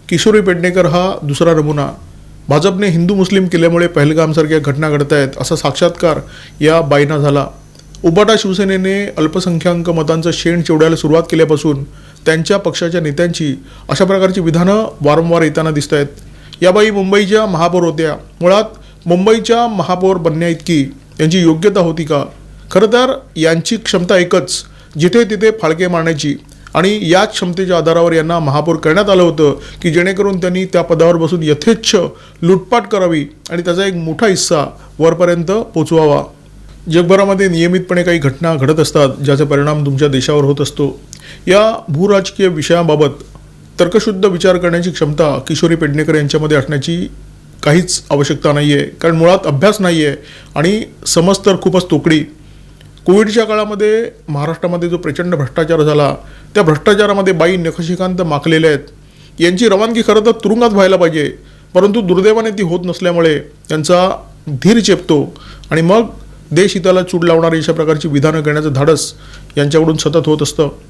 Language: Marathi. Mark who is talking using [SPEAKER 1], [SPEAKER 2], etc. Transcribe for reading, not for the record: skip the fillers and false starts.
[SPEAKER 1] किशोरी पेडणेकर हा दुसरा नमुना. भाजपने हिंदू मुस्लिम केल्यामुळे पहलगामसारख्या घटना घडत आहेत असा साक्षात्कार या बाईंना झाला. उबाटा शिवसेनेने अल्पसंख्याक मतांचं शेण चिवड्याला सुरुवात केल्यापासून त्यांच्या पक्षाच्या नेत्यांची अशा प्रकारची विधानं वारंवार येताना दिसत आहेत. या बाई मुंबईच्या महापौर होत्या. मुळात मुंबईच्या महापौर बनण्याइतकी यांची योग्यता होती का? खरं तर यांची क्षमता एकच, जिथे तिथे फाळके मारण्याची. आणि याच क्षमतेच्या आधारावर यांना महापौर करण्यात आलं होतं की जेणेकरून त्यांनी त्या पदावर बसून यथेच्छ लुटपाट करावी आणि त्याचा एक मोठा हिस्सा वरपर्यंत पोचवावा. जगभरामध्ये नियमितपणे काही घटना घडत असतात ज्याचा परिणाम तुमच्या देशावर होत असतो. या भूराजकीय विषयाबाबत तर्कशुद्ध विचार करण्याची क्षमता किशोरी पेडणेकर यांच्यामध्ये असण्याची काहीच आवश्यकता नाही आहे. कारण मुळात अभ्यास नाही आहे आणि समज तर खूपच तोकडी. कोविडच्या काळामध्ये महाराष्ट्रामध्ये जो प्रचंड भ्रष्टाचार झाला, त्या भ्रष्टाचारामध्ये बाई नखशिखांत माखलेल्या आहेत. यांची रवानगी खरं तर तुरुंगात व्हायला पाहिजे, परंतु दुर्दैवाने ती होत नसल्यामुळे त्यांचा धीर चेपतो आणि मग देशहिताला चूड लावणारी अशा प्रकारची विधानं करण्याचं धाडस यांच्याकडून सतत होत असतं.